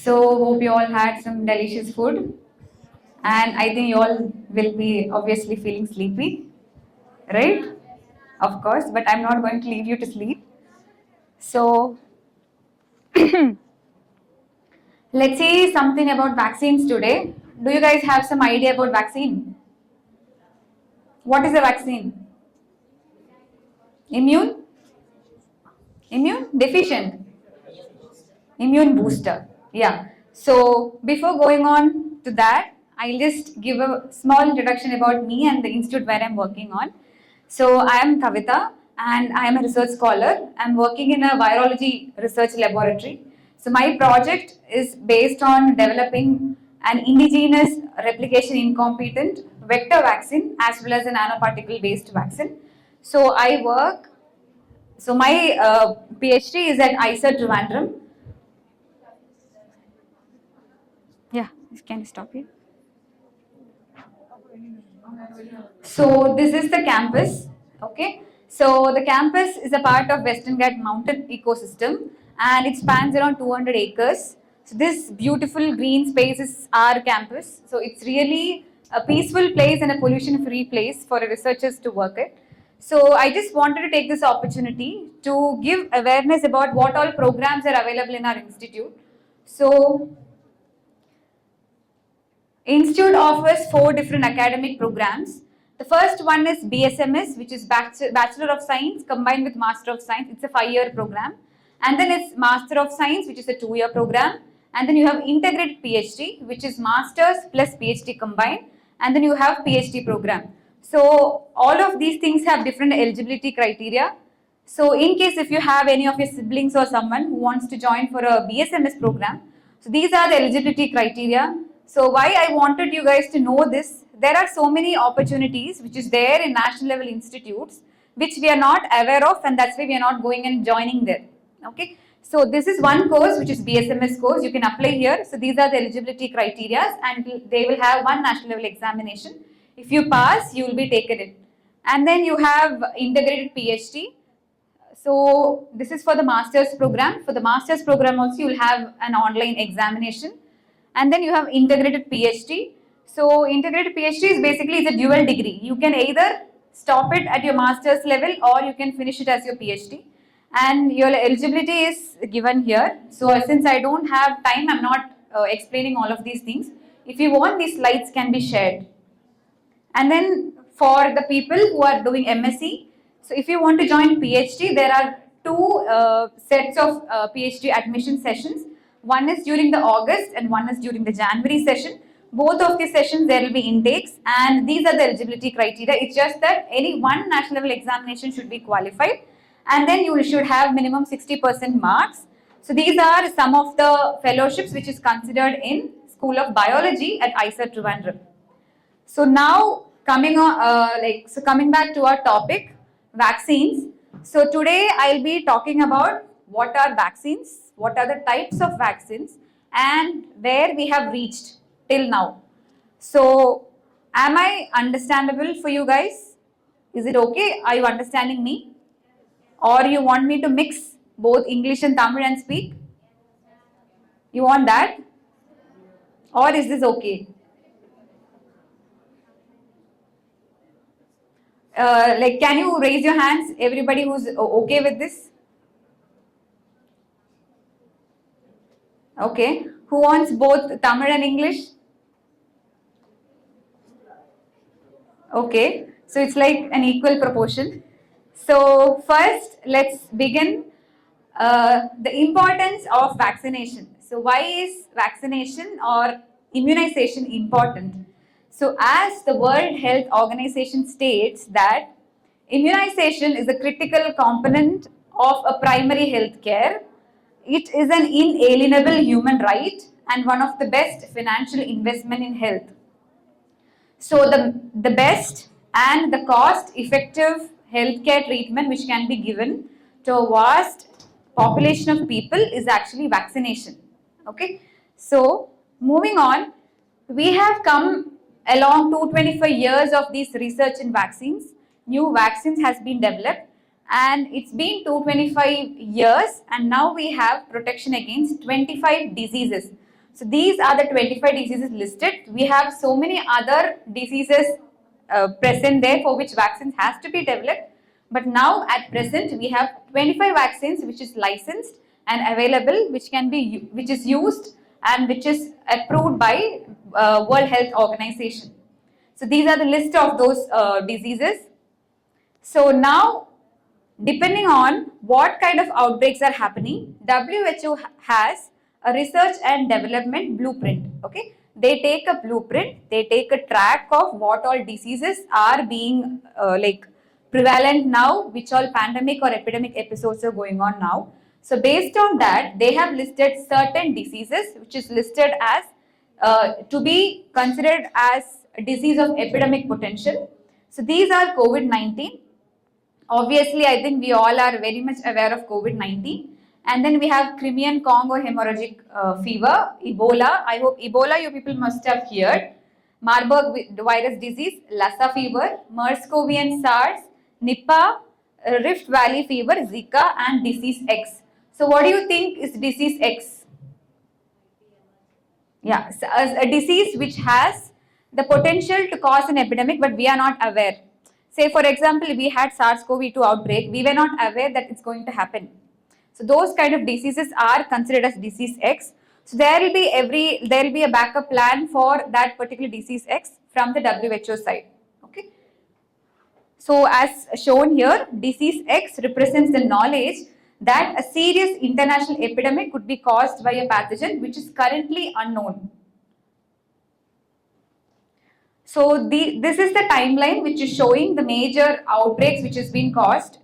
So hope you all had some delicious food, and I think you all will be obviously feeling sleepy, right? Of course, but I'm not going to leave you to sleep. So let's see something about vaccines today. Do you guys have some idea about vaccine? What is a vaccine? Immune? Immune deficient? Immune booster. Yeah. So before going on to that, I'll just give a small introduction about me and the institute where I'm working on. So I am Kavitha and I am a research scholar. I'm working in a virology research laboratory. So my project is based on developing an indigenous replication incompetent vector vaccine as well as a nanoparticle based vaccine. So I work, so my PhD is at ISA Trivandrum. Yeah, can you stop here? So this is the campus, okay? So the campus is a part of Western Ghat mountain ecosystem and it spans around 200 acres. So this beautiful green space is our campus. So it's really a peaceful place and a pollution-free place for researchers to work at. So I just wanted to take this opportunity to give awareness about what all programs are available in our institute. So Institute offers 4 different academic programs. The first one is BSMS, which is Bachelor of Science combined with Master of Science. It's a 5-year program. And then it's Master of Science, which is a 2-year program. And then you have Integrated PhD, which is Masters plus PhD combined. And then you have PhD program. So all of these things have different eligibility criteria. So in case if you have any of your siblings or someone who wants to join for a BSMS program, so these are the eligibility criteria. So why I wanted you guys to know this, there are so many opportunities which is there in national level institutes which we are not aware of, and that's why we are not going and joining there. Okay. So this is one course which is BSMS course. You can apply here. So these are the eligibility criteria and they will have one national level examination. If you pass, you will be taken in. And then you have integrated PhD. So this is for the master's program. For the master's program also you will have an online examination. And then you have integrated PhD. So integrated PhD is basically a dual degree. You can either stop it at your master's level or you can finish it as your PhD. And your eligibility is given here. So since I don't have time, I'm not explaining all of these things. If you want, these slides can be shared. And then for the people who are doing MSc, so if you want to join PhD, there are 2 sets of PhD admission sessions. One is during the August and one is during the January session. Both of these sessions there will be intakes and these are the eligibility criteria. It's just that any one national level examination should be qualified and then you should have minimum 60% marks. So these are some of the fellowships which is considered in School of Biology at ISA Trivandrum. So now coming back to our topic, vaccines. So today I'll be talking about what are vaccines, what are the types of vaccines and where we have reached till now. So am I understandable for you guys? Is it okay? Are you understanding me? Or you want me to mix both English and Tamil and speak? You want that? Or is this okay? Can you raise your hands, everybody who's okay with this? Okay. Who wants both Tamil and English? Okay. So it's like an equal proportion. So first, let's begin the importance of vaccination. So why is vaccination or immunization important? So as the World Health Organization states that immunization is a critical component of a primary health care. It is an inalienable human right and one of the best financial investment in health. So the best and the cost-effective healthcare treatment which can be given to a vast population of people is actually vaccination. Okay. So moving on, we have come along 225 years of this research in vaccines. New vaccines has been developed and it's been 225 years and now we have protection against 25 diseases. So these are the 25 diseases listed. We have so many other diseases present there for which vaccines has to be developed. But now at present we have 25 vaccines which is licensed and available, which is used and which is approved by World Health Organization. So these are the list of those diseases. So now, depending on what kind of outbreaks are happening, WHO has a research and development blueprint. Okay, they take a blueprint, they take a track of what all diseases are being prevalent now, which all pandemic or epidemic episodes are going on now. So based on that, they have listed certain diseases which is listed as to be considered as a disease of epidemic potential. So these are COVID-19. Obviously, I think we all are very much aware of COVID-19. And then we have Crimean Congo hemorrhagic fever, Ebola. I hope Ebola you people must have heard. Marburg virus disease, Lassa fever, MERS-CoV and SARS, Nipah, Rift Valley fever, Zika and disease X. So what do you think is disease X? Yeah, so a disease which has the potential to cause an epidemic, but we are not aware. Say for example, we had SARS-CoV-2 outbreak, we were not aware that it's going to happen. So those kind of diseases are considered as disease X. So there will be a backup plan for that particular disease X from the WHO side. Okay. So as shown here, disease X represents the knowledge that a serious international epidemic could be caused by a pathogen which is currently unknown. So this is the timeline which is showing the major outbreaks which has been caused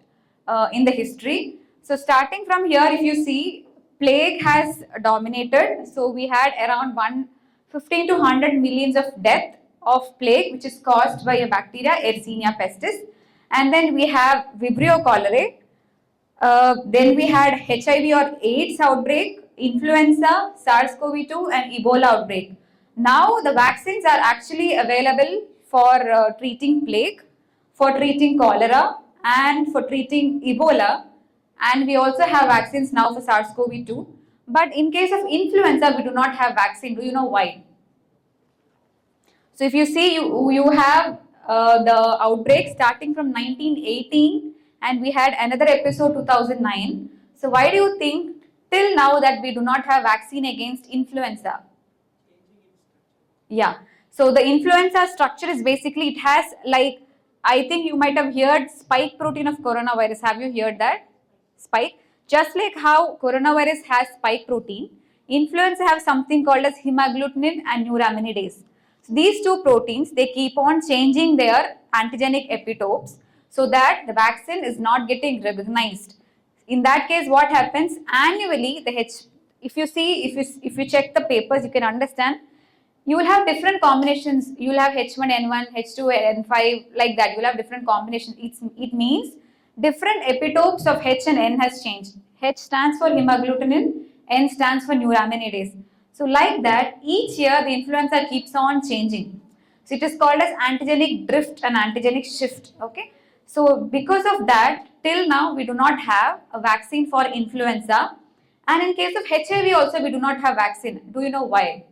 in the history. So starting from here, if you see, plague has dominated. So we had around 15 to 100 millions of death of plague which is caused by a bacteria, Yersinia pestis. And then we have Vibrio cholerae. Then we had HIV or AIDS outbreak, influenza, SARS-CoV-2 and Ebola outbreak. Now the vaccines are actually available for treating plague, for treating cholera and for treating Ebola, and we also have vaccines now for SARS-CoV-2. But in case of influenza, we do not have vaccine. Do you know why? So if you see, you have the outbreak starting from 1918 and we had another episode 2009. So why do you think till now that we do not have vaccine against influenza? Yeah. So the influenza structure is basically, it has like, I think you might have heard spike protein of coronavirus. Have you heard that? Spike. Just like how coronavirus has spike protein, influenza have something called as hemagglutinin and neuraminidase. So these two proteins, they keep on changing their antigenic epitopes so that the vaccine is not getting recognized. In that case, what happens annually, if you check the papers, you can understand, you will have different combinations. You will have H1N1, H2N5, like that. You will have different combinations. It means different epitopes of H and N has changed. H stands for hemagglutinin, N stands for neuraminidase. So like that, each year the influenza keeps on changing. So it is called as antigenic drift and antigenic shift. Okay. So because of that, till now we do not have a vaccine for influenza. And in case of HIV also we do not have vaccine. Do you know why?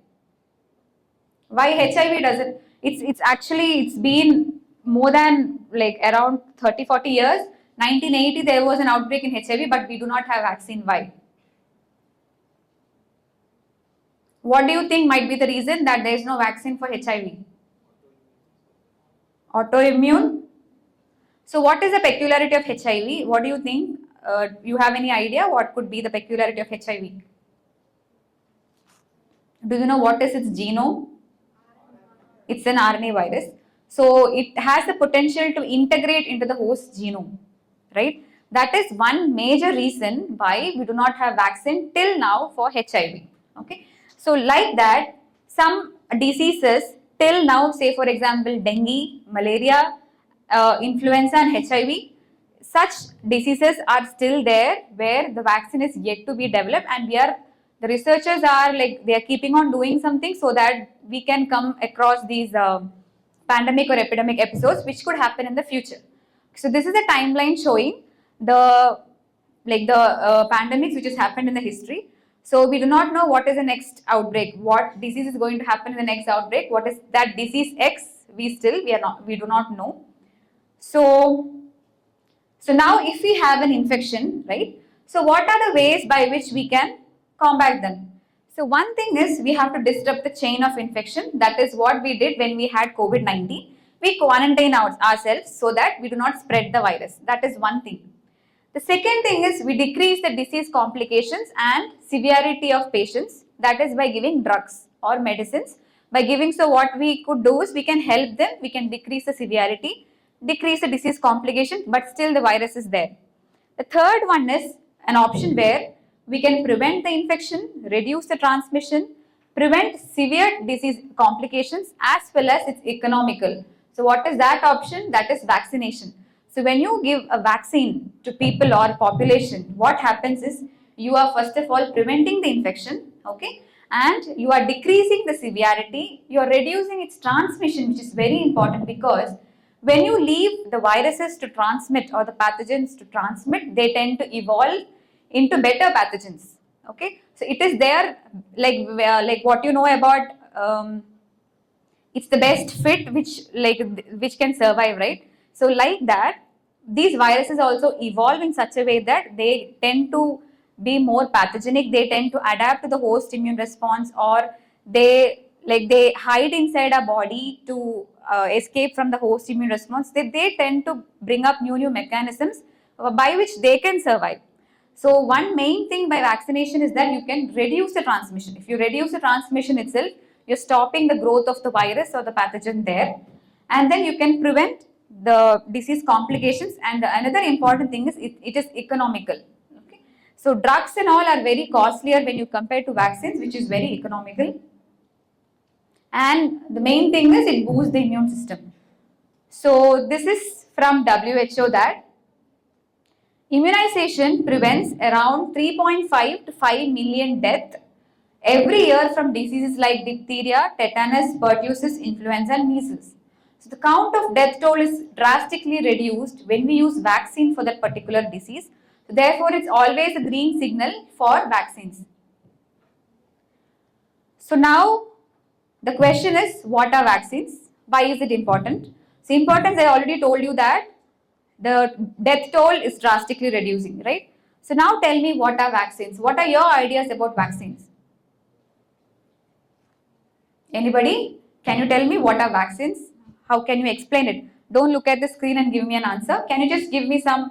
Why HIV doesn't? It's been more than like around 30-40 years. 1980 there was an outbreak in HIV, but we do not have vaccine. Why? What do you think might be the reason that there is no vaccine for HIV? Autoimmune. So what is the peculiarity of HIV? What do you think? You have any idea what could be the peculiarity of HIV? Do you know what is its genome? It's an RNA virus. So it has the potential to integrate into the host genome, right? That is one major reason why we do not have vaccine till now for HIV. Okay. So like that, some diseases till now, say for example, dengue, malaria, influenza and HIV, such diseases are still there where the vaccine is yet to be developed, and the researchers are like, they are keeping on doing something so that we can come across these pandemic or epidemic episodes which could happen in the future. So this is a timeline showing the pandemics which has happened in the history. So we do not know what is the next outbreak, what disease is going to happen in the next outbreak, what is that disease X, we do not know. So now if we have an infection, right? So what are the ways by which we can combat them? So one thing is we have to disrupt the chain of infection. That is what we did when we had COVID-19. We quarantine ourselves so that we do not spread the virus. That is one thing. The second thing is we decrease the disease complications and severity of patients. That is by giving drugs or medicines. By giving, so what we could do is we can help them, we can decrease the severity, decrease the disease complication, but still the virus is there. The third one is an option where we can prevent the infection, reduce the transmission, prevent severe disease complications, as well as it's economical. So what is that option? That is vaccination. So when you give a vaccine to people or population, what happens is you are first of all preventing the infection, okay, and you are decreasing the severity, you are reducing its transmission, which is very important, because when you leave the viruses to transmit or the pathogens to transmit, they tend to evolve into better pathogens. Okay, so it is there, like what you know about it's the best fit which can survive, right? So like that, these viruses also evolve in such a way that they tend to be more pathogenic, they tend to adapt to the host immune response, or they hide inside our body to escape from the host immune response. They tend to bring up new mechanisms by which they can survive. So one main thing by vaccination is that you can reduce the transmission. If you reduce the transmission itself, you're stopping the growth of the virus or the pathogen there, and then you can prevent the disease complications. And another important thing is it is economical. Okay, so drugs and all are very costlier when you compare to vaccines, which is very economical. And the main thing is it boosts the immune system. So this is from WHO that immunization prevents around 3.5 to 5 million deaths every year from diseases like diphtheria, tetanus, pertussis, influenza, and measles. So the count of death toll is drastically reduced when we use vaccine for that particular disease. So therefore, it's always a green signal for vaccines. So now the question is, what are vaccines? Why is it important? So importance, I already told you that the death toll is drastically reducing, right? So now tell me, what are vaccines? What are your ideas about vaccines? Anybody? Can you tell me what are vaccines? How can you explain it? Don't look at the screen and give me an answer. Can you just give me some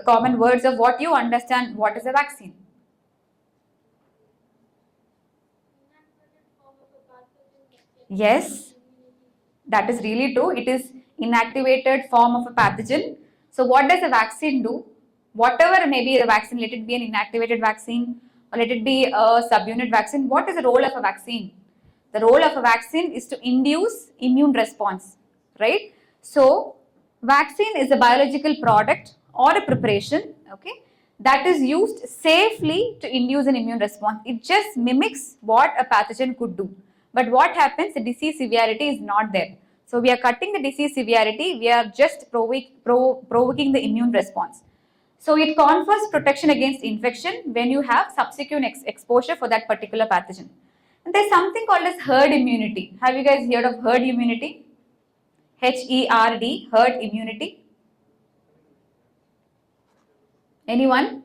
common words of what you understand, what is a vaccine? Yes, that is really true. It is inactivated form of a pathogen. So what does a vaccine do? Whatever may be the vaccine, let it be an inactivated vaccine or let it be a subunit vaccine. What is the role of a vaccine? The role of a vaccine is to induce immune response, right? So vaccine is a biological product or a preparation, okay, that is used safely to induce an immune response. It just mimics what a pathogen could do. But what happens? The disease severity is not there. So we are cutting the disease severity, we are just provoking the immune response. So it confers protection against infection when you have subsequent exposure for that particular pathogen. And there's something called as herd immunity. Have you guys heard of herd immunity? H-E-R-D, herd immunity. Anyone?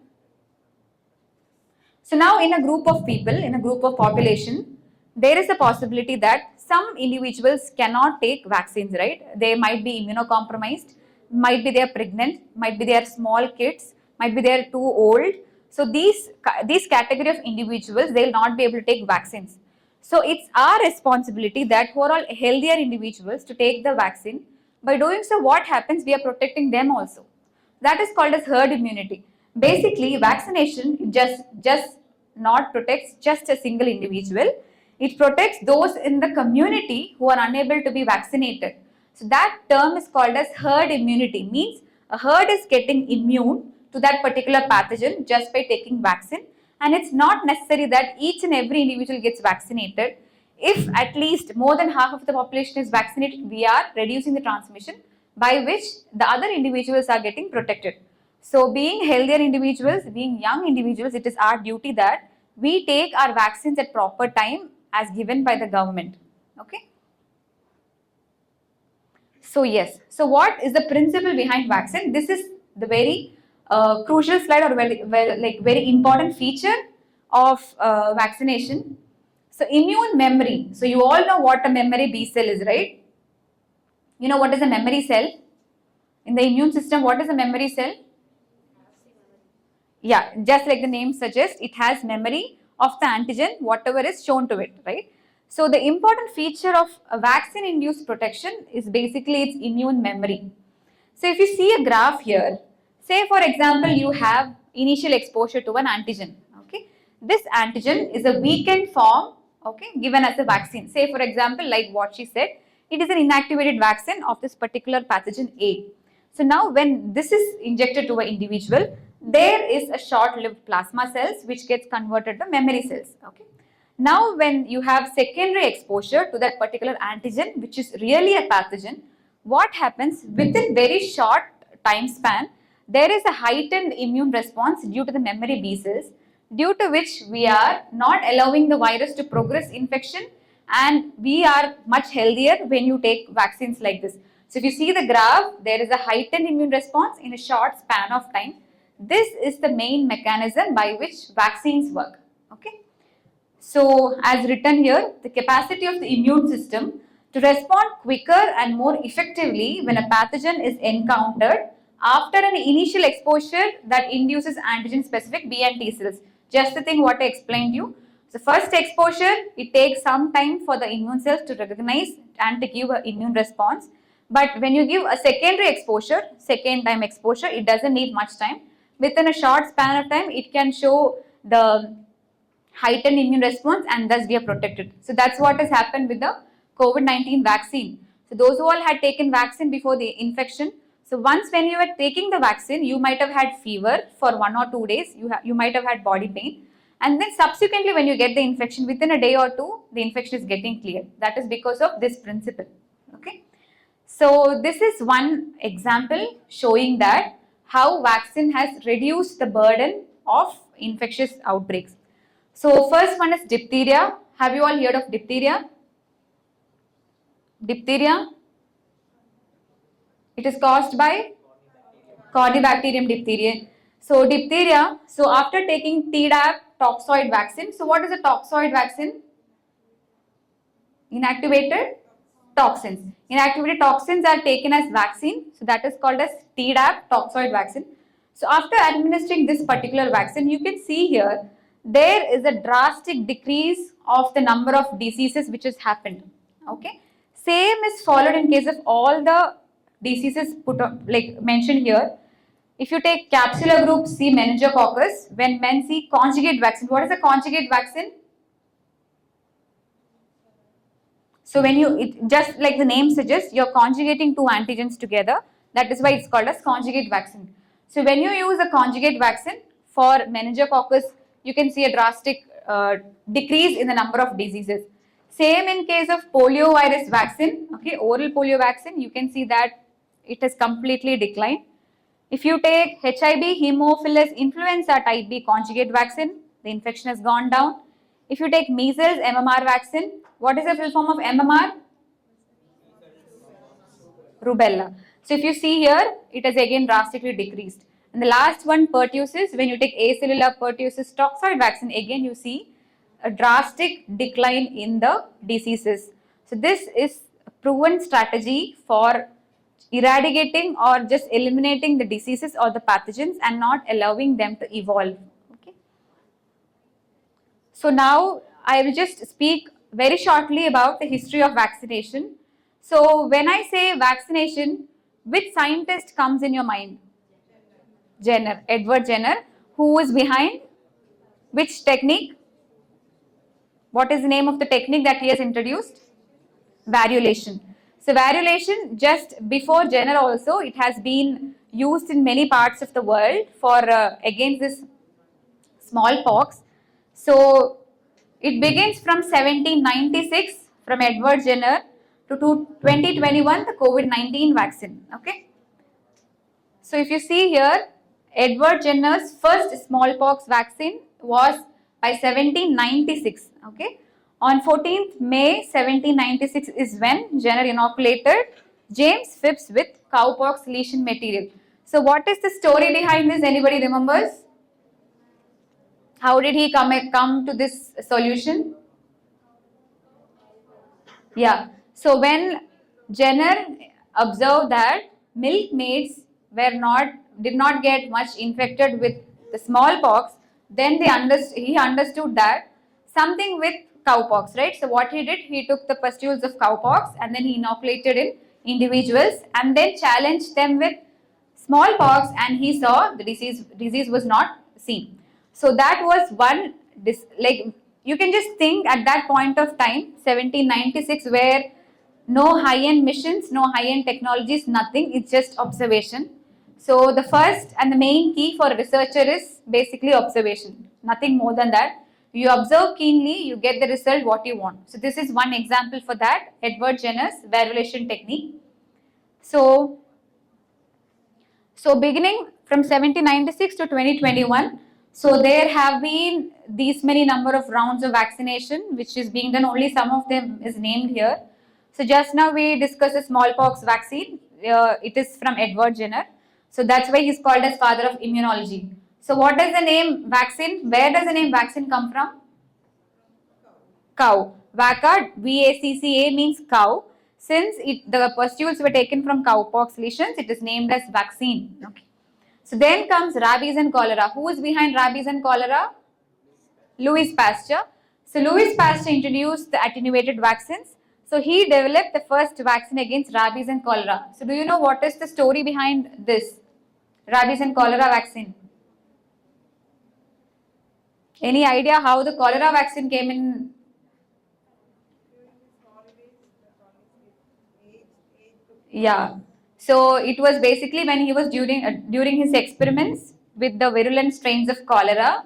So now in a group of people, in a group of population, there is a possibility that some individuals cannot take vaccines, right? They might be immunocompromised, might be they are pregnant, might be they are small kids, might be they are too old. So these category of individuals, they will not be able to take vaccines. So it's our responsibility that who are all healthier individuals to take the vaccine. By doing so, what happens? We are protecting them also. That is called as herd immunity. Basically, vaccination just not protects just a single individual. It protects those in the community who are unable to be vaccinated. So that term is called as herd immunity. Means a herd is getting immune to that particular pathogen just by taking vaccine. And it's not necessary that each and every individual gets vaccinated. If at least more than half of the population is vaccinated, we are reducing the transmission by which the other individuals are getting protected. So being healthier individuals, being young individuals, it is our duty that we take our vaccines at proper time as given by the government. Okay. So yes, so what is the principle behind vaccine? This is the very crucial slide or very important feature of vaccination. So immune memory. So you all know what a memory B cell is, right? You know what is a memory cell? In the immune system, what is a memory cell? Yeah, just like the name suggests, it has memory of the antigen, whatever is shown to it, right? So the important feature of a vaccine-induced protection is basically its immune memory. So if you see a graph here, say for example, you have initial exposure to an antigen, okay? This antigen is a weakened form, okay, given as a vaccine. Say for example, like what she said, it is an inactivated vaccine of this particular pathogen A. So now when this is injected to an individual, there is a short-lived plasma cells which gets converted to memory cells, okay? Now when you have secondary exposure to that particular antigen, which is really a pathogen, what happens within very short time span, there is a heightened immune response due to the memory B cells, due to which we are not allowing the virus to progress infection, and we are much healthier when you take vaccines like this. So if you see the graph, there is a heightened immune response in a short span of time. This is the main mechanism by which vaccines work. Okay. So as written here, the capacity of the immune system to respond quicker and more effectively when a pathogen is encountered after an initial exposure that induces antigen specific B and T cells. Just the thing what I explained you. So first exposure, it takes some time for the immune cells to recognize and to give an immune response. But when you give a secondary exposure, second time exposure, it doesn't need much time. Within a short span of time, it can show the heightened immune response and thus we are protected. So that's what has happened with the COVID-19 vaccine. So those who all had taken vaccine before the infection, so once when you were taking the vaccine, you might have had fever for 1 or 2 days, you might have had body pain, and then subsequently when you get the infection, within a day or two, the infection is getting cleared. That is because of this principle. Okay. So this is one example showing that how vaccine has reduced the burden of infectious outbreaks. So first one is diphtheria. Have you all heard of diphtheria? Diphtheria? It is caused by Corynebacterium diphtheria. So diphtheria, so after taking Tdap toxoid vaccine, so what is a toxoid vaccine? Inactivated toxins. Inactivated toxins are taken as vaccine, so that is called as Tdap toxoid vaccine. So after administering this particular vaccine, you can see here, there is a drastic decrease of the number of diseases which has happened. Okay. Same is followed in case of all the diseases put up, like mentioned here. If you take capsular group C meningococcus, when men see conjugate vaccine, what is a conjugate vaccine? So when just like the name suggests, you're conjugating two antigens together. That is why it's called as conjugate vaccine. So when you use a conjugate vaccine for meningococcus, you can see a drastic decrease in the number of diseases. Same in case of poliovirus vaccine, okay, oral polio vaccine, you can see that it has completely declined. If you take HIV, Haemophilus influenza type B conjugate vaccine, the infection has gone down. If you take measles MMR vaccine, what is the full form of MMR? Rubella. So if you see here, it has again drastically decreased. And the last one, pertussis, when you take acellular pertussis toxoid vaccine, again you see a drastic decline in the diseases. So this is a proven strategy for eradicating or just eliminating the diseases or the pathogens and not allowing them to evolve. Okay. So now I will just speak very shortly about the history of vaccination. So when I say vaccination, which scientist comes in your mind? Jenner, Edward Jenner. Who is behind? Which technique? What is the name of the technique that he has introduced? Variolation. So variolation, just before Jenner also, it has been used in many parts of the world for against this smallpox. So it begins from 1796 from Edward Jenner to 2021 the COVID-19 vaccine. Okay. So if you see here, Edward Jenner's first smallpox vaccine was by 1796. Okay. On 14th May 1796 is when Jenner inoculated James Phipps with cowpox lesion material. So what is the story behind this? Anybody remembers? How did he come to this solution? Yeah. So when Jenner observed that milkmaids did not get much infected with the smallpox, then he understood that something with cowpox, right? So what he did, he took the pustules of cowpox and then he inoculated in individuals and then challenged them with smallpox, and he saw the disease was not seen. So that was one like you can just think at that point of time 1796, where no high-end missions, no high-end technologies, nothing, it's just observation. So the first and the main key for a researcher is basically observation, nothing more than that. You observe keenly, you get the result what you want. So this is one example for that, Edward Jenner's variolation technique. So beginning from 1796 to 2021, so there have been these many number of rounds of vaccination which is being done, only some of them is named here. So just now we discussed the smallpox vaccine, it is from Edward Jenner. So that's why he's called as father of immunology. So what does the name vaccine, where does the name vaccine come from? Cow. Vacca, VACCA means cow. Since the pustules were taken from cowpox lesions, it is named as vaccine. Okay. So then comes rabies and cholera. Who is behind rabies and cholera? Louis Pasteur. So Louis Pasteur introduced the attenuated vaccines. So he developed the first vaccine against rabies and cholera. So do you know what is the story behind this rabies and cholera vaccine? Any idea how the cholera vaccine came in? Yeah. So it was basically when he was during his experiments with the virulent strains of cholera.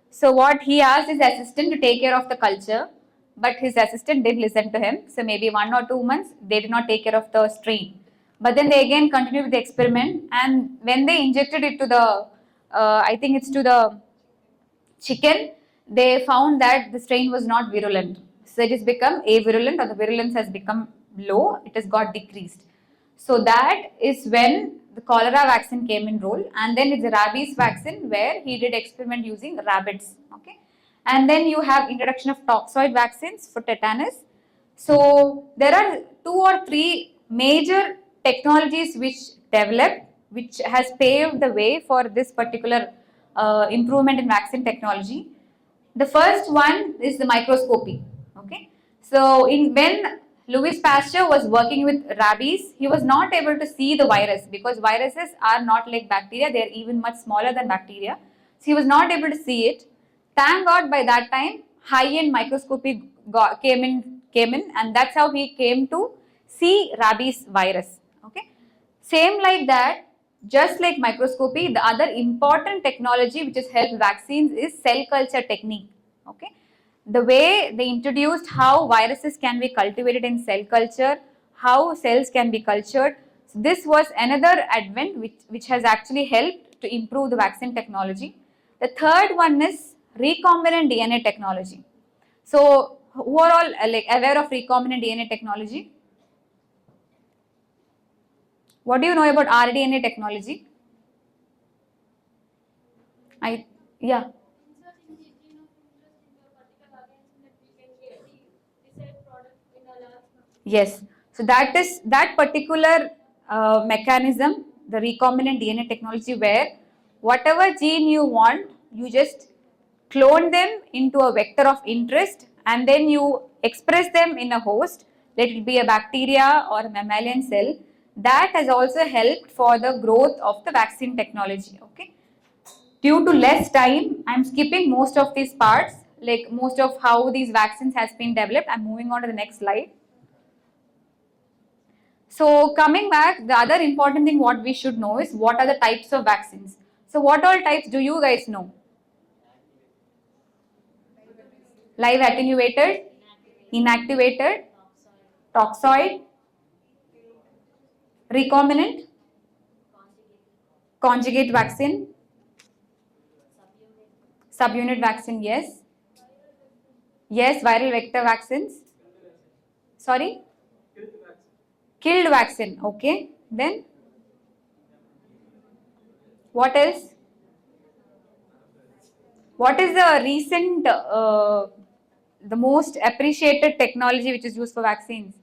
So what he asked his assistant to take care of the culture, but his assistant didn't listen to him. So maybe 1 or 2 months they did not take care of the strain. But then they again continued with the experiment, and when they injected it to the, I think it's to the chicken, they found that the strain was not virulent. So it has become avirulent, or the virulence has become low, it has got decreased. So that is when the cholera vaccine came in role, and then it's the rabies vaccine where he did experiment using rabbits. Okay, and then you have introduction of toxoid vaccines for tetanus. So there are 2 or 3 major technologies which developed, which has paved the way for this particular improvement in vaccine technology. The first one is the microscopy. Okay, so when Louis Pasteur was working with rabies, he was not able to see the virus because viruses are not like bacteria; they are even much smaller than bacteria. So he was not able to see it. Thank God, by that time, high-end microscopy came in, and that's how he came to see rabies virus. Okay, same like that. Just like microscopy, the other important technology which has helped vaccines is cell culture technique. Okay, the way they introduced how viruses can be cultivated in cell culture, how cells can be cultured. So this was another advent which has actually helped to improve the vaccine technology. The third one is recombinant DNA technology. So who are all like aware of recombinant DNA technology? What do you know about rDNA technology? Yeah. Yes. So that particular mechanism, the recombinant DNA technology, where whatever gene you want, you just clone them into a vector of interest and then you express them in a host, let it be a bacteria or a mammalian cell. That has also helped for the growth of the vaccine technology. Okay. Due to less time, I'm skipping most of these parts, like most of how these vaccines has been developed. I'm moving on to the next slide. So coming back, the other important thing what we should know is what are the types of vaccines. So what all types do you guys know? Live attenuated, inactivated, toxoid, recombinant, conjugate vaccine, subunit vaccine, yes. Yes, viral vector vaccines. Sorry? Killed vaccine. Okay. Then what else? What is the recent, the most appreciated technology which is used for vaccines?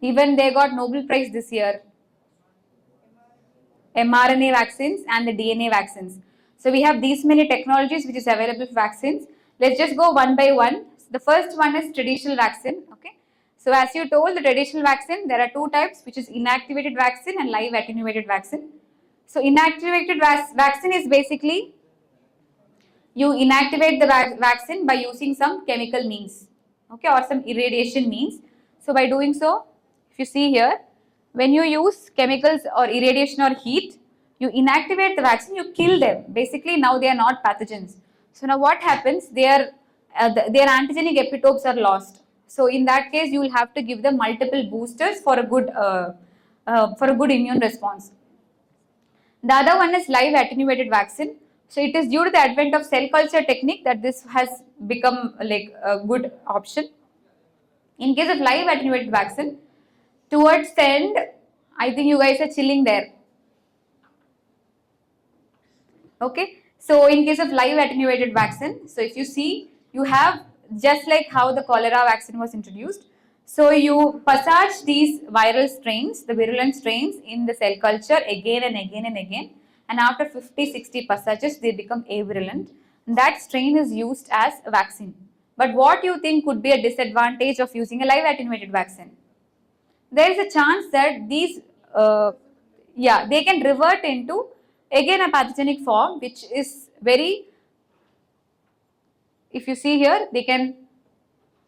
Even they got Nobel Prize this year. mRNA vaccines and the DNA vaccines. So we have these many technologies which is available for vaccines. Let's just go one by one. The first one is traditional vaccine. Okay. So as you told, the traditional vaccine, there are two types, which is inactivated vaccine and live attenuated vaccine. So inactivated vaccine is basically you inactivate the vaccine by using some chemical means, okay, or some irradiation means. So by doing so, if you see here, when you use chemicals or irradiation or heat, you inactivate the vaccine, you kill them. Basically, now they are not pathogens. So now what happens? Their antigenic epitopes are lost. So in that case, you will have to give them multiple boosters for a good immune response. The other one is live attenuated vaccine. So it is due to the advent of cell culture technique that this has become like a good option. In case of live attenuated vaccine, towards the end, I think you guys are chilling there. Okay. So in case of live attenuated vaccine, so if you see, you have just like how the cholera vaccine was introduced. So you passage these viral strains, the virulent strains in the cell culture again and again and again. And after 50-60 passages, they become avirulent. That strain is used as a vaccine. But what do you think could be a disadvantage of using a live attenuated vaccine? There is a chance that these, they can revert into again a pathogenic form, which is very, if you see here, they can,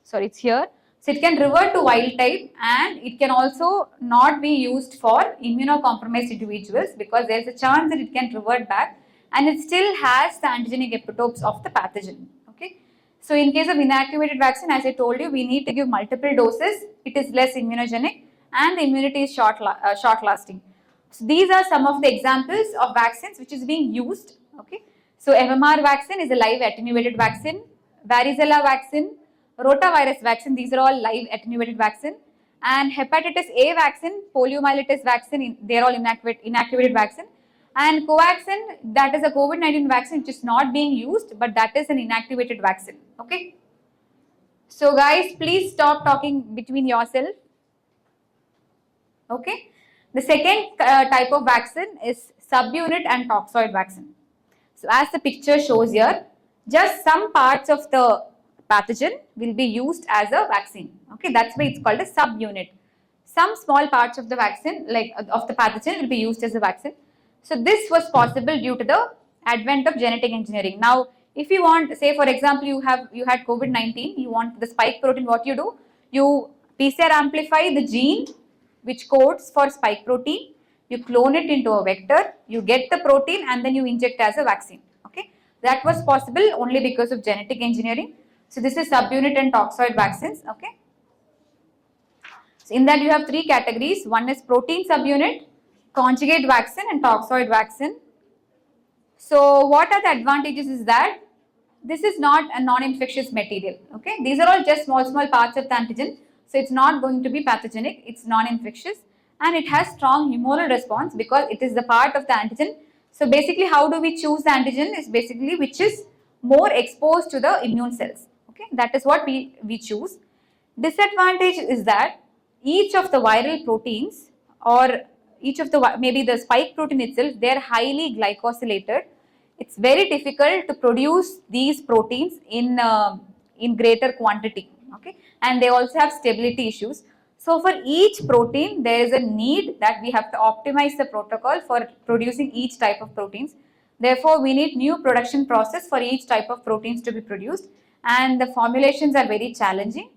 sorry, it's here. So it can revert to wild type, and it can also not be used for immunocompromised individuals because there is a chance that it can revert back and it still has the antigenic epitopes of the pathogen. Okay. So in case of inactivated vaccine, as I told you, we need to give multiple doses. It is less immunogenic and the immunity is short lasting. So these are some of the examples of vaccines which is being used. Okay. So MMR vaccine is a live attenuated vaccine. Varicella vaccine, rotavirus vaccine, these are all live attenuated vaccine. And hepatitis A vaccine, poliomyelitis vaccine, they are all inactivated vaccine. And Covaxin, that is a COVID-19 vaccine which is not being used, but that is an inactivated vaccine. Okay. So guys, please stop talking between yourself. Okay. The second type of vaccine is subunit and toxoid vaccine. So as the picture shows here, just some parts of the pathogen will be used as a vaccine. Okay, that's why it's called a subunit. Some small parts of the vaccine, like of the pathogen, will be used as a vaccine. So this was possible due to the advent of genetic engineering. Now, if you want, say for example, you had COVID-19, you want the spike protein, what you do? You PCR amplify the gene which codes for spike protein, you clone it into a vector, you get the protein and then you inject as a vaccine. Okay, that was possible only because of genetic engineering. So this is subunit and toxoid vaccines. Okay, so in that you have three categories. One is protein subunit, conjugate vaccine and toxoid vaccine. So what are the advantages is that this is not a non-infectious material. Okay, these are all just small parts of the antigen. So it's not going to be pathogenic, it's non-infectious and it has strong humoral response because it is the part of the antigen. So basically how do we choose the antigen is basically which is more exposed to the immune cells. Okay, that is what we choose. Disadvantage is that each of the viral proteins or each of the, maybe the spike protein itself, they are highly glycosylated. It's very difficult to produce these proteins in greater quantity. Okay, and they also have stability issues. So for each protein, there is a need that we have to optimize the protocol for producing each type of proteins. Therefore, we need new production process for each type of proteins to be produced, and the formulations are very challenging.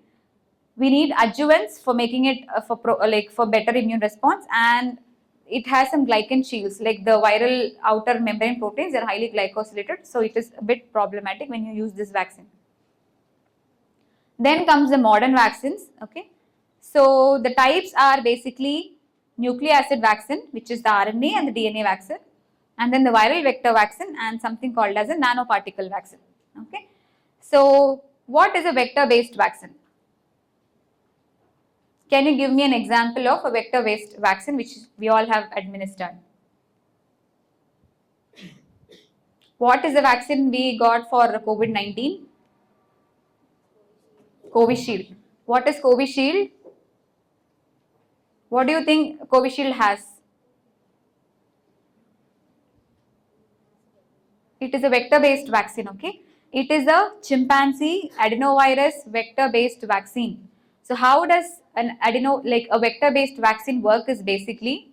We need adjuvants for making it for better immune response, and it has some glycan shields, like the viral outer membrane proteins are highly glycosylated, so it is a bit problematic when you use this vaccine. Then comes the modern vaccines. Okay, so the types are basically nucleic acid vaccine, which is the RNA and the DNA vaccine, and then the viral vector vaccine and something called as a nanoparticle vaccine. Okay, so What is a vector-based vaccine? Can you give me an example of a vector-based vaccine which we all have administered? What is the vaccine we got for COVID-19? Covishield. What is Covishield? What do you think Covishield has? It is a vector-based vaccine, okay? It is a chimpanzee adenovirus vector-based vaccine. So how does a vector-based vaccine work is basically,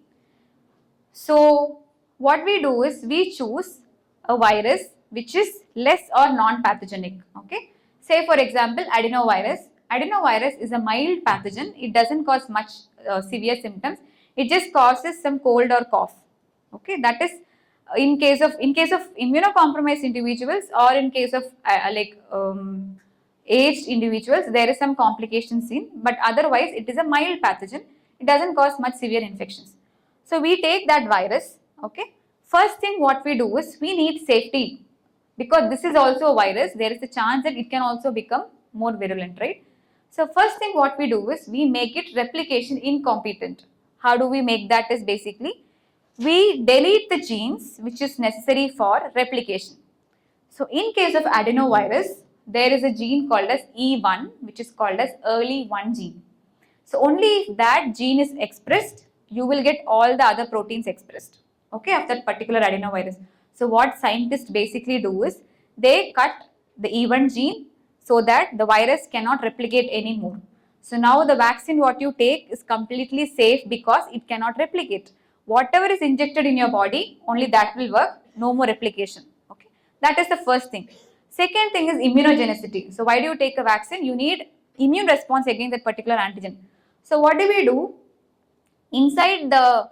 so what we do is we choose a virus which is less or non-pathogenic, okay? Say for example, adenovirus. Adenovirus is a mild pathogen. It doesn't cause much severe symptoms. It just causes some cold or cough, okay? That is in case of immunocompromised individuals, or in case of aged individuals, there is some complications seen, but otherwise it is a mild pathogen. It doesn't cause much severe infections. So we take that virus, okay. First thing what we do is we need safety, because this is also a virus. There is a chance that it can also become more virulent, right? So first thing what we do is we make it replication incompetent. How do we make that? Is basically we delete the genes which is necessary for replication. So in case of adenovirus, there is a gene called as E1, which is called as early 1 gene. So only if that gene is expressed, you will get all the other proteins expressed, okay, of that particular adenovirus. So what scientists basically do is they cut the E1 gene so that the virus cannot replicate anymore. So now the vaccine what you take is completely safe because it cannot replicate. Whatever is injected in your body, only that will work, no more replication. Okay, that is the first thing. Second thing is immunogenicity. So why do you take a vaccine? You need immune response against that particular antigen. So what do we do? Inside the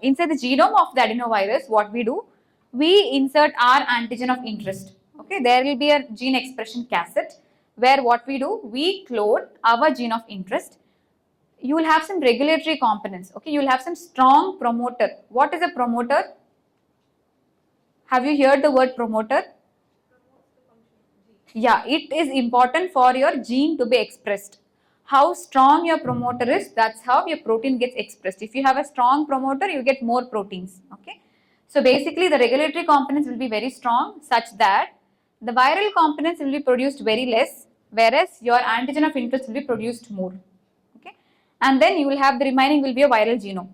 inside the genome of the adenovirus, what we do? We insert our antigen of interest. Okay, there will be a gene expression cassette where what we do? We clone our gene of interest. You will have some regulatory components. Okay, you will have some strong promoter. What is a promoter? Have you heard the word promoter? Yeah, it is important for your gene to be expressed. How strong your promoter is, that's how your protein gets expressed. If you have a strong promoter, you get more proteins. Okay. So basically the regulatory components will be very strong such that the viral components will be produced very less, whereas your antigen of interest will be produced more. Okay. And then you will have the remaining will be a viral genome.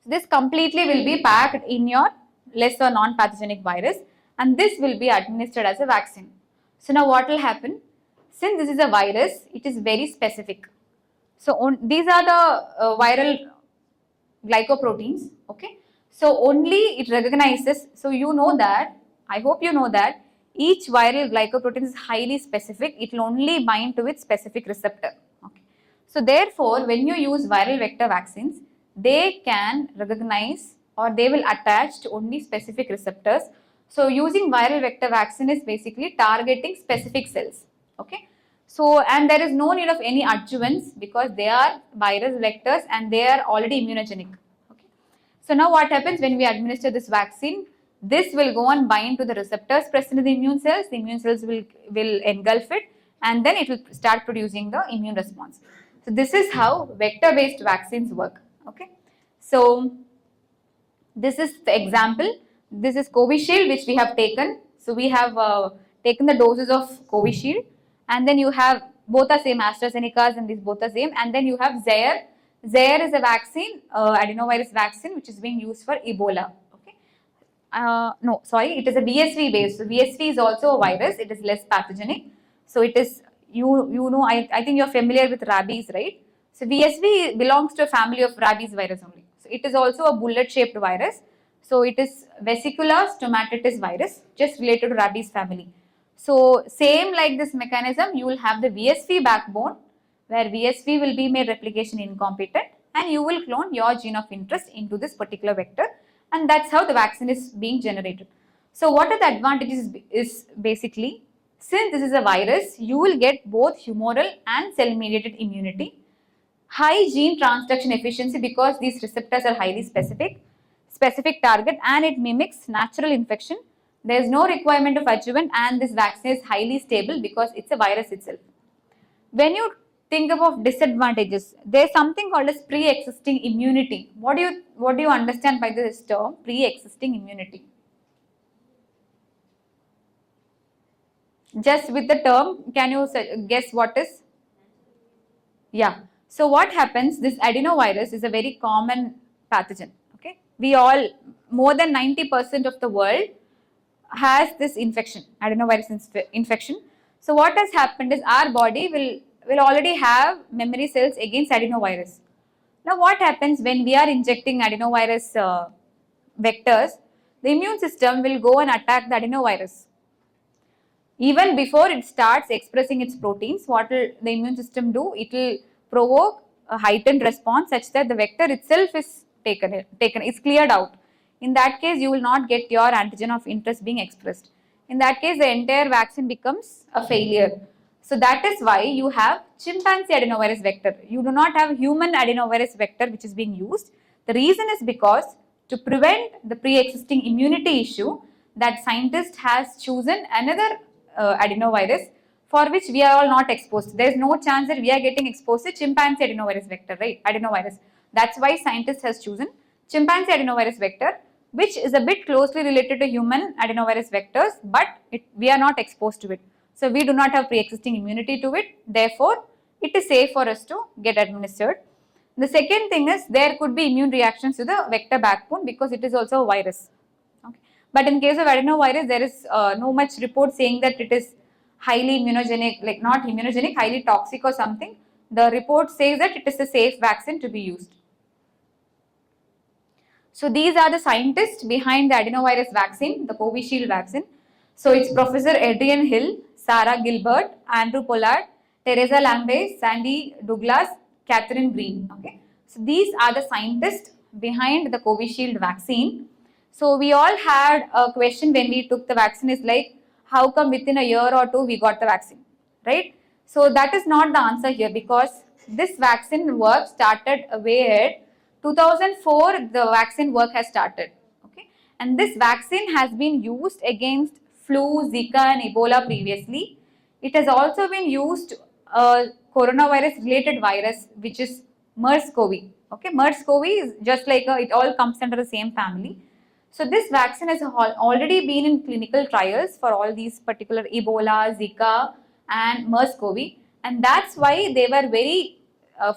So this completely will be packed in your less or non-pathogenic virus, and this will be administered as a vaccine. So now what will happen? Since this is a virus, it is very specific. So these are the viral glycoproteins, okay. So only it recognizes, so you know that, I hope you know that each viral glycoprotein is highly specific. It will only bind to its specific receptor, okay. So therefore, when you use viral vector vaccines, they can recognize or they will attach to only specific receptors. So using viral vector vaccine is basically targeting specific cells, okay. So, and there is no need of any adjuvants because they are virus vectors and they are already immunogenic, okay. So now what happens when we administer this vaccine? This will go and bind to the receptors present in the immune cells will engulf it, and then it will start producing the immune response. So this is how vector-based vaccines work, okay. So this is the example. This is Covishield which we have taken. So we have taken the doses of Covishield, and then you have both are same, AstraZeneca's and these both are same, and then you have Zaire. Zaire is a vaccine, adenovirus vaccine which is being used for Ebola. Okay, no, sorry, it is a VSV based. So VSV is also a virus. It is less pathogenic. So it is I think you're familiar with rabies, right? So VSV belongs to a family of rabies virus only. So it is also a bullet-shaped virus. So it is vesicular stomatitis virus, just related to rabies family. So same like this mechanism, you will have the VSV backbone where VSV will be made replication incompetent, and you will clone your gene of interest into this particular vector, and that's how the vaccine is being generated. So what are the advantages is basically, since this is a virus, you will get both humoral and cell-mediated immunity, high gene transduction efficiency because these receptors are highly specific target, and it mimics natural infection. There is no requirement of adjuvant, and this vaccine is highly stable because it's a virus itself. When you think about disadvantages, there is something called as pre-existing immunity. What do you understand by this term, pre-existing immunity? Just with the term, can you guess what is? Yeah. So what happens, this adenovirus is a very common pathogen. Okay. We all, more than 90% of the world has this infection, adenovirus infection. So what has happened is our body will already have memory cells against adenovirus. Now what happens when we are injecting adenovirus vectors, the immune system will go and attack the adenovirus. Even before it starts expressing its proteins, what will the immune system do? It will provoke a heightened response such that the vector itself is is cleared out. In that case, you will not get your antigen of interest being expressed. In that case, the entire vaccine becomes a failure. So that is why you have chimpanzee adenovirus vector. You do not have human adenovirus vector which is being used. The reason is because to prevent the pre-existing immunity issue, that scientist has chosen another adenovirus for which we are all not exposed. There is no chance that we are getting exposed to chimpanzee adenovirus vector, right? Adenovirus. That's why scientist has chosen chimpanzee adenovirus vector, which is a bit closely related to human adenovirus vectors, but we are not exposed to it. So we do not have pre-existing immunity to it. Therefore, it is safe for us to get administered. The second thing is there could be immune reactions to the vector backbone because it is also a virus. Okay. But in case of adenovirus, there is no much report saying that it is highly immunogenic, like not immunogenic, highly toxic or something. The report says that it is a safe vaccine to be used. So these are the scientists behind the adenovirus vaccine, the Covishield vaccine. So it's Professor Adrian Hill, Sarah Gilbert, Andrew Pollard, Teresa Lambe, Sandy Douglas, Catherine Green. Okay. So these are the scientists behind the Covishield vaccine. So we all had a question when we took the vaccine is like, how come within a year or two we got the vaccine, right? So that is not the answer here because this vaccine work started way ahead. 2004, the vaccine work has started. Okay, and this vaccine has been used against flu, Zika, and Ebola previously. It has also been used coronavirus related virus, which is MERS-CoV. Okay, MERS-CoV is just like it all comes under the same family. So this vaccine has already been in clinical trials for all these particular Ebola, Zika, and MERS-CoV, and that's why they were very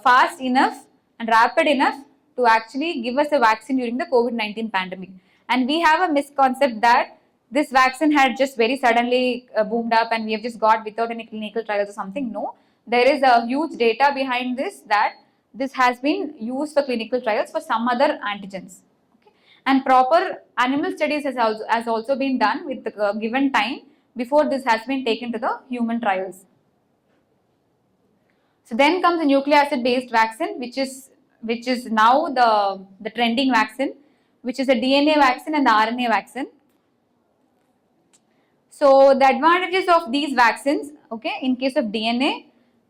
fast enough and rapid enough to actually give us a vaccine during the COVID-19 pandemic. And we have a misconcept that this vaccine had just very suddenly boomed up and we have just got without any clinical trials or something. No, there is a huge data behind this that this has been used for clinical trials for some other antigens. Okay. And proper animal studies has also been done with the given time before this has been taken to the human trials. So then comes the nucleic acid based vaccine, which is now the trending vaccine, which is a DNA vaccine and the RNA vaccine. So the advantages of these vaccines, okay, in case of DNA,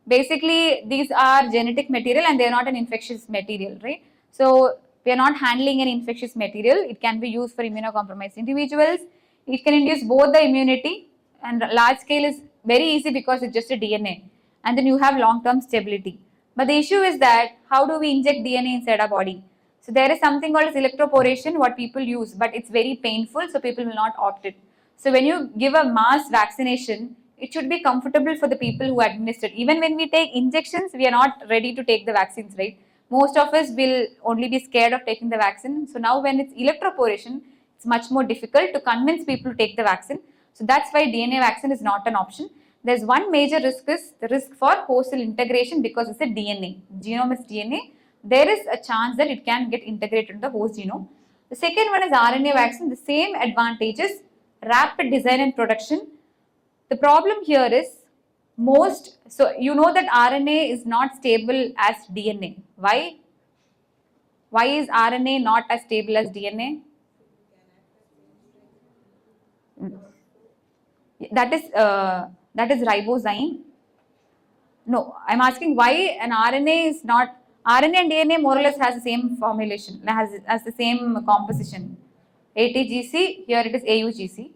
basically these are genetic material and they are not an infectious material, right? So we are not handling an infectious material. It can be used for immunocompromised individuals. It can induce both the immunity and large scale is very easy because it's just a DNA, and then you have long-term stability. But the issue is that how do we inject DNA inside our body? So there is something called as electroporation, what people use, but it's very painful, so people will not opt it. So when you give a mass vaccination, it should be comfortable for the people who administer. Even when we take injections, we are not ready to take the vaccines, right? Most of us will only be scared of taking the vaccine. So now when it's electroporation, it's much more difficult to convince people to take the vaccine. So that's why DNA vaccine is not an option. There's one major risk is the risk for host cell integration because it's a DNA. Genome is DNA. There is a chance that it can get integrated in the host genome. The second one is RNA vaccine. The same advantages, rapid design and production. The problem here is so you know that RNA is not stable as DNA. Why? Why is RNA not as stable as DNA? That is ribozyme. No, I'm asking why an RNA is not. RNA and DNA more or less has the same formulation, has the same composition. ATGC, here it is AUGC.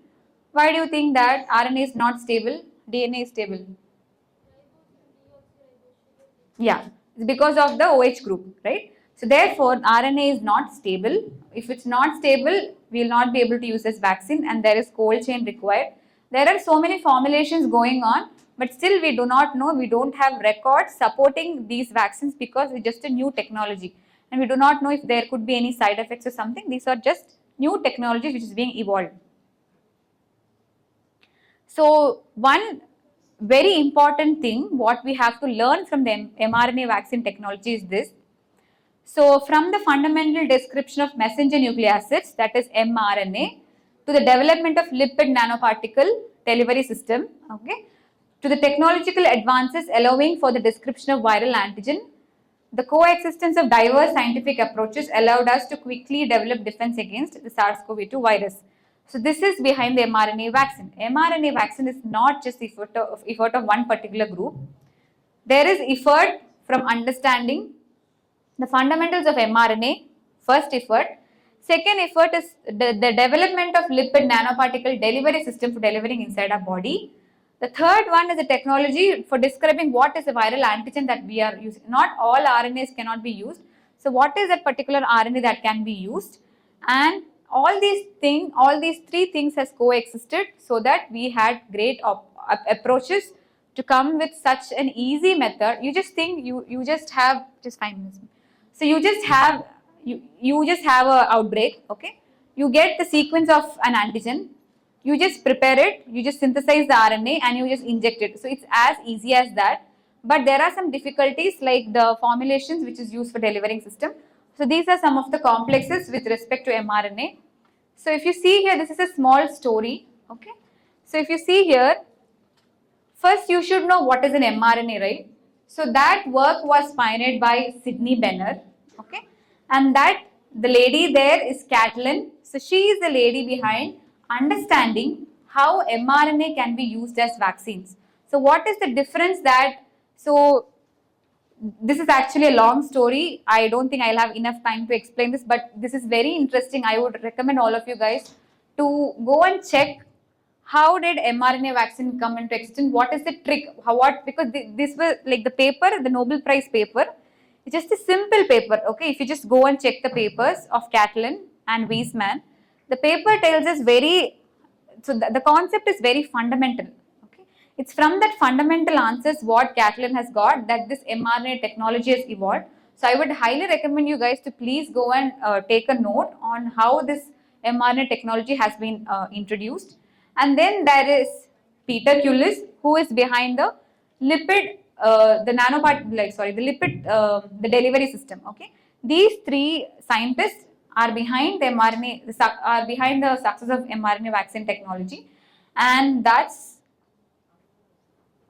Why do you think that RNA is not stable, DNA is stable? Yeah, it's because of the OH group, right? So therefore, RNA is not stable. If it's not stable, we will not be able to use this vaccine, and there is cold chain required. There are so many formulations going on, but still we do not know, we don't have records supporting these vaccines because it's just a new technology. And we do not know if there could be any side effects or something. These are just new technologies which is being evolved. So one very important thing what we have to learn from the mRNA vaccine technology is this. So from the fundamental description of messenger nucleic acids, that is mRNA, to the development of lipid nanoparticle delivery system, okay, to the technological advances allowing for the description of viral antigen, the coexistence of diverse scientific approaches allowed us to quickly develop defense against the SARS-CoV-2 virus. So this is behind the mRNA vaccine. mRNA vaccine is not just the effort of one particular group. There is effort from understanding the fundamentals of mRNA, first effort. Second effort is the development of lipid nanoparticle delivery system for delivering inside our body. The third one is the technology for describing what is the viral antigen that we are using. Not all RNAs cannot be used. So what is that particular RNA that can be used? And all these three things has coexisted so that we had great approaches to come with such an easy method. You just think you just have just 5 minutes. So you just have a outbreak, okay? You get the sequence of an antigen, you just prepare it, you just synthesize the RNA and you just inject it. So it's as easy as that. But there are some difficulties like the formulations which is used for delivering system. So these are some of the complexes with respect to mRNA. So if you see here, this is a small story, okay? So if you see here, first you should know what is an mRNA, right? So that work was pioneered by Sidney Benner, okay? And that the lady there is Kathleen. So she is the lady behind understanding how mRNA can be used as vaccines. So what is the difference that, so this is actually a long story. I don't think I'll have enough time to explain this, but this is very interesting. I would recommend all of you guys to go and check how did mRNA vaccine come into existence? What is the trick? Because this was like the paper, the Nobel Prize paper. It's just a simple paper, okay? If you just go and check the papers of Catlin and Weisman, the paper tells us so the concept is very fundamental, okay? It's from that fundamental answers what Catlin has got that this mRNA technology has evolved. So I would highly recommend you guys to please go and take a note on how this mRNA technology has been introduced. And then there is Peter Cullis, who is behind the lipid, the delivery system. Okay, these three scientists are behind the mRNA, are behind the success of mRNA vaccine technology, and that's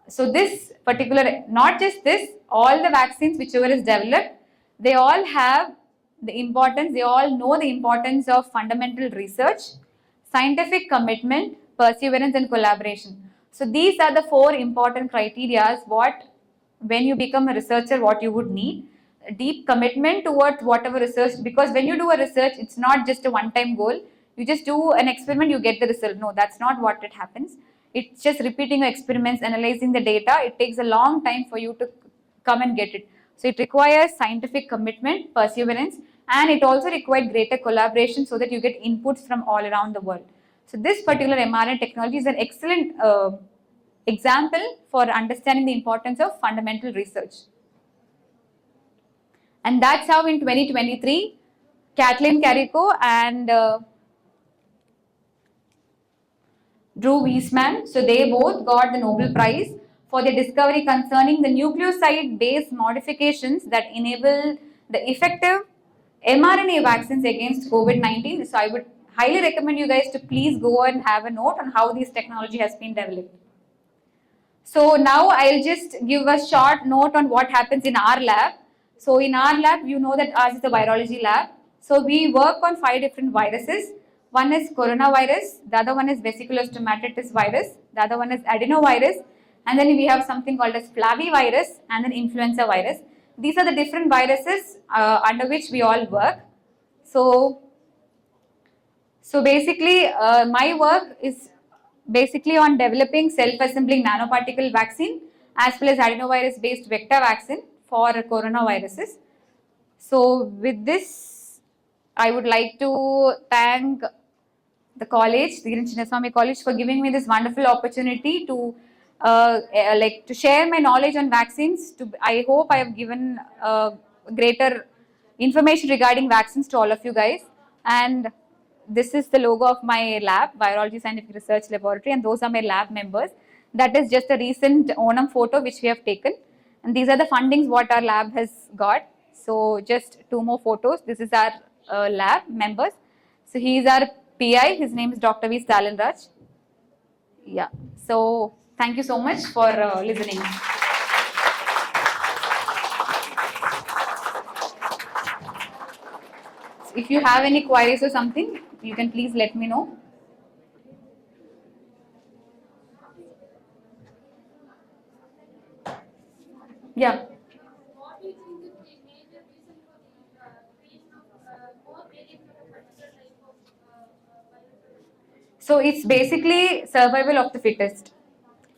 so. This particular, not just this, all the vaccines whichever is developed, they all have the importance. They all know the importance of fundamental research, scientific commitment, perseverance and collaboration. So these are the 4 important criteria when you become a researcher, what you would need. A deep commitment towards whatever research, because when you do a research, it's not just a one-time goal. You just do an experiment, you get the result. No, that's not what it happens. It's just repeating your experiments, analyzing the data. It takes a long time for you to come and get it. So it requires scientific commitment, perseverance, and it also requires greater collaboration so that you get inputs from all around the world. So this particular mRNA technology is an excellent example for understanding the importance of fundamental research. And that's how in 2023, Kathleen Carrico and Drew Weisman, so they both got the Nobel Prize for their discovery concerning the nucleoside-based modifications that enable the effective mRNA vaccines against COVID-19. So I would highly recommend you guys to please go and have a note on how this technology has been developed. So now I'll just give a short note on what happens in our lab. So in our lab, you know that ours is a virology lab. So we work on 5 different viruses. One is coronavirus, the other one is vesicular stomatitis virus, the other one is adenovirus, and then we have something called as flavivirus and then influenza virus. These are the different viruses under which we all work. So basically my work is basically on developing self-assembling nanoparticle vaccine as well as adenovirus-based vector vaccine for coronaviruses. So with this, I would like to thank the college, the Chinnaswamy College, for giving me this wonderful opportunity to to share my knowledge on vaccines. I hope I have given greater information regarding vaccines to all of you guys. And this is the logo of my lab, Virology Scientific Research Laboratory, and those are my lab members. That is just a recent Onam photo which we have taken. And these are the fundings what our lab has got. So just two more photos. This is our lab members. So he is our PI. His name is Dr. V. Stalin Raj. Yeah. So thank you so much for listening. If you have any queries or something, you can please let me know. Yeah. So it's basically survival of the fittest.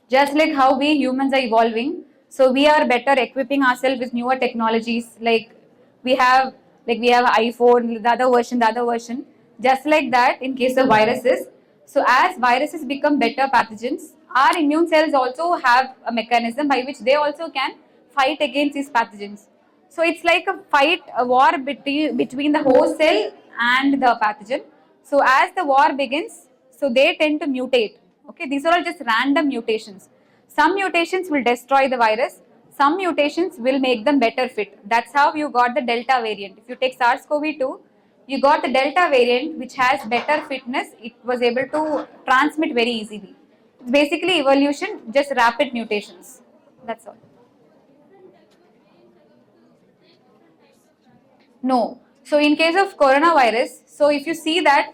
Just like how we humans are evolving, so we are better equipping ourselves with newer technologies. We have iPhone, the other version. Just like that, in case of viruses. So as viruses become better pathogens, our immune cells also have a mechanism by which they also can fight against these pathogens. So it's like a war between the host cell and the pathogen. So as the war begins, so they tend to mutate. Okay, these are all just random mutations. Some mutations will destroy the virus. Some mutations will make them better fit. That's how you got the Delta variant. If you take SARS-CoV-2, you got the Delta variant which has better fitness. It was able to transmit very easily. It's basically evolution, just rapid mutations. That's all. No. So in case of coronavirus, so if you see that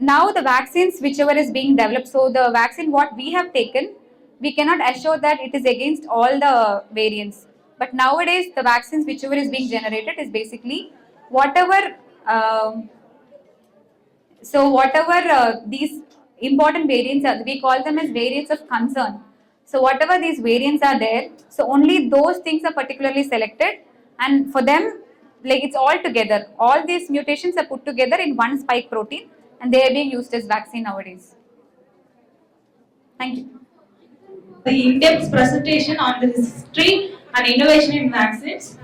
now the vaccines whichever is being developed, so the vaccine what we have taken, we cannot assure that it is against all the variants. But nowadays the vaccines whichever is being generated is basically whatever whatever these important variants are, we call them as variants of concern. So whatever these variants are there, so only those things are particularly selected, and for them, like it's all together. All these mutations are put together in one spike protein, and they are being used as vaccine nowadays. Thank you. The in-depth presentation on the history and innovation in vaccines.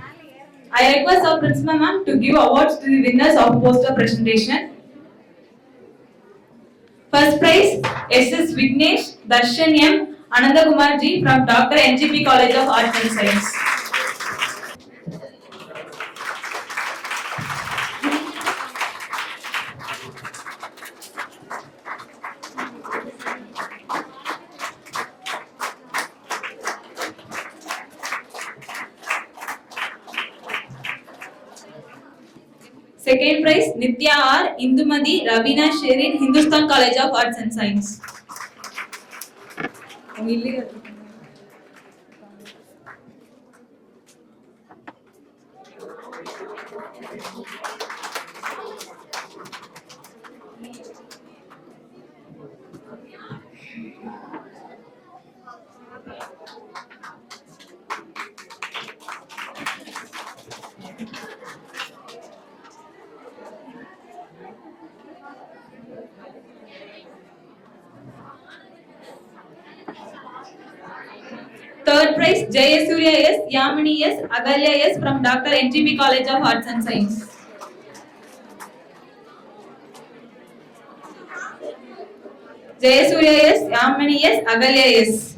I request our principal ma'am to give awards to the winners of poster presentation. First prize, SS Vignesh Darshan M. Anandakumar Ji from Dr. NGP College of Arts and Science. Second prize, Nitya R. Indumadi Ravina Sherin, Hindustan College of Arts and Science. Third prize, Jayasurya S, Yamini S, Agalya S from Dr. NGP College of Arts and Science. Jayasurya S, Yamini S, Agalya S.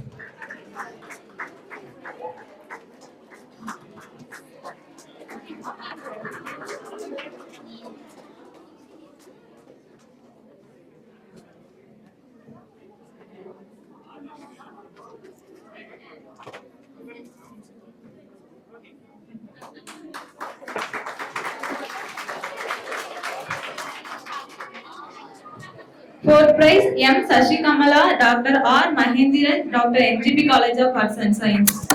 Fourth prize, M. Sashi Kamala, Dr. R. Mahendiran, Dr. NGP College of Arts and Science.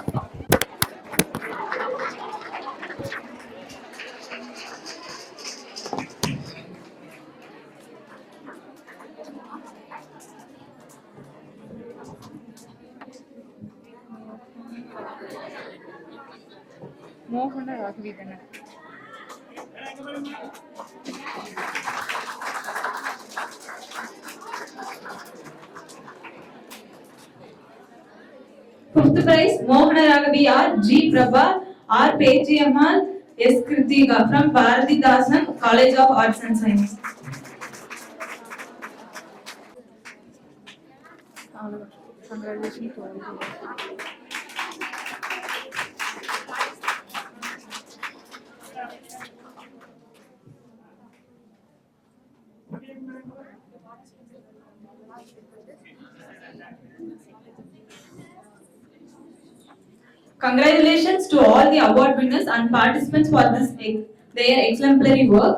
மோகன ராகவிதன. Fifth prize, Mohana Ragavi R. G. Prabha R. Pechiammal S. Kritika from Bharatidasan College of Arts and Science. Congratulations to all of you. Congratulations to all the award winners and participants for their exemplary work.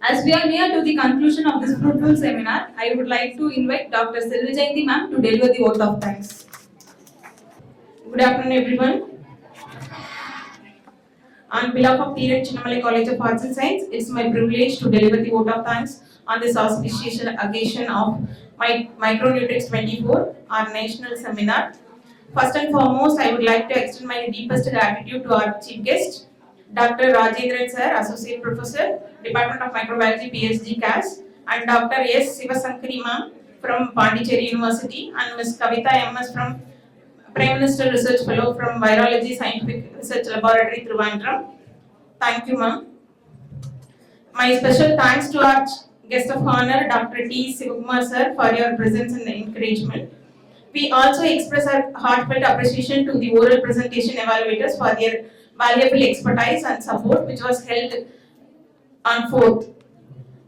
As we are near to the conclusion of this fruitful seminar, I would like to invite Dr. Thiruvananthapuram ma'am to deliver the vote of thanks. Good afternoon, everyone. On behalf of Thiruvananthapuram College of Arts and Science, it's my privilege to deliver the vote of thanks on this auspicious occasion of MicroNutriX-24, our national seminar. First and foremost, I would like to extend my deepest gratitude to our chief guest, Dr. Rajendran Sir, Associate Professor, Department of Microbiology, PhD CAS, and Dr. S. Sivasankari ma'am from Pondicherry University, and Ms.Kavitha MS from Prime Minister Research Fellow from Virology Scientific Research Laboratory, Thiruvananthapuram. Thank you, ma'am. My special thanks to our guest of honor, Dr. T. Sivakumar Sir, for your presence and encouragement. We also express our heartfelt appreciation to the oral presentation evaluators for their valuable expertise and support, which was held on 4th.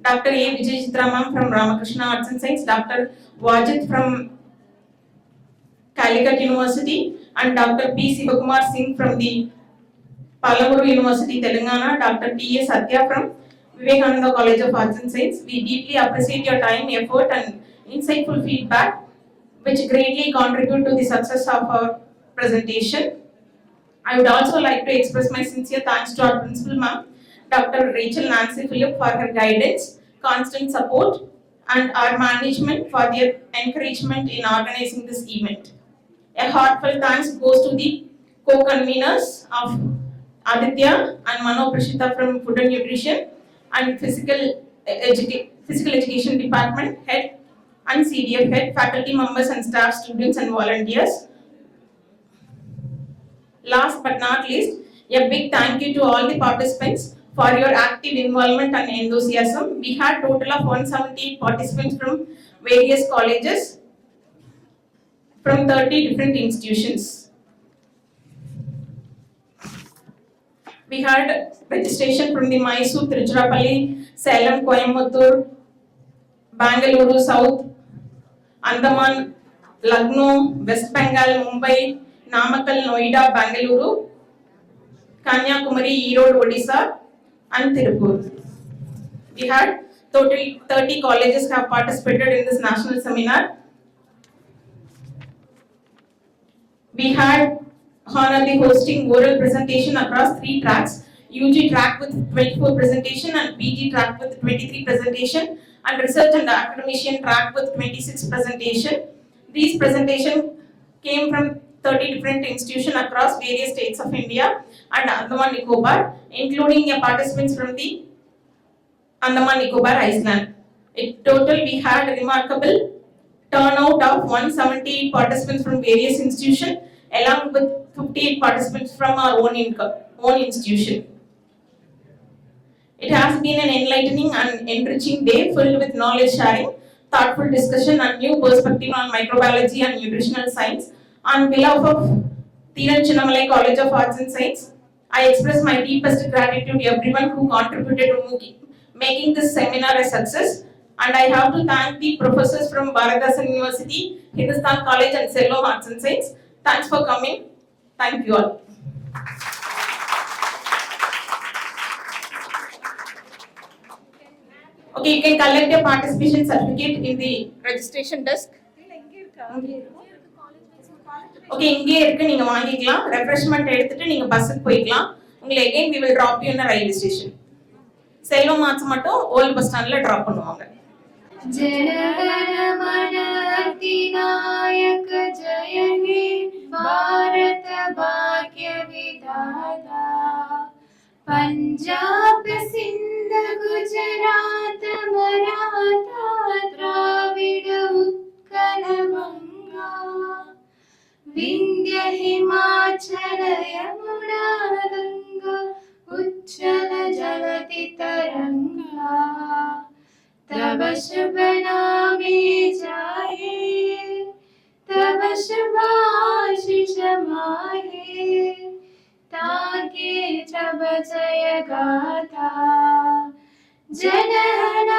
Dr. A. Vijaychitra ma'am from Ramakrishna Arts and Science, Dr. Wajid from Calicut University, and Dr. P. Sivakumar Singh from the Palamuru University, Telangana, Dr. T. A. Satya from Vivekananda College of Arts and Science. We deeply appreciate your time, effort, and insightful feedback, which greatly contribute to the success of our presentation. I would also like to express my sincere thanks to our principal ma'am, Dr. Rachel Nancy Phillip, for her guidance, constant support, and our management for their encouragement in organizing this event. A heartfelt thanks goes to the co-conveners of Aditya and Mano Prashita from Food and Nutrition and Physical Education Department Head and CDF Head, faculty members and staff, students and volunteers. Last but not least, a big thank you to all the participants for your active involvement and enthusiasm. We had total of 178 participants from various colleges from 30 different institutions. We had registration from the Mysore, Tiruchirappalli, Salem, Coimbatore, Bangalore South, Andaman, Lucknow, West Bengal, Mumbai, Namakkal, Noida, Bangalore, Kanyakumari, Erode, Odisha, and Tirupur. We had total 30 colleges have participated in this national seminar. We had honorably hosting oral presentation across 3 tracks: UG track with 24 presentation and PG track with 23 presentation, and research and academician track with 26 presentation. These presentations came from 30 different institutions across various states of India and Andaman Nicobar, including a participants from the Andaman Nicobar Island. In total, we had a remarkable turnout of 178 participants from various institutions, along with 58 participants from our own institution. It has been an enlightening and enriching day filled with knowledge sharing, thoughtful discussion, and new perspective on microbiology and nutritional science. On behalf of Thiruvananthapuram College of Arts and Science, I express my deepest gratitude to everyone who contributed to making this seminar a success. And I have to thank the professors from Bharatidasan University, Hindustan College, and Salem Arts and Science. Thanks for coming. Thank you all. Okay, you can collect your participation certificate in the registration desk. Okay, இங்கே இருக்கு, நீங்க வாங்கிக்கலாம். Refreshment எடுத்துட்டு நீங்க பஸ்ஸுக்கு போய்க்கலாம். உங்களை again we will drop you in a railway station. Selvam arts மட்டும் ஓல்ட் பஸ் ஸ்டாண்ட்ல டிராப் பண்ணுவாங்க. जनगणमन अधिनायक जय हे भारत भाग्य विधाता पंजाब सिंध गुजरात मराठा द्राविड उत्कल गंगा विंध्य हिमाचल यमुना गंगा उच्चल जलति तरंगा तव शुभ नामे जाहे तव शुभाशिष माहे ताके जब जय गाथा जनगण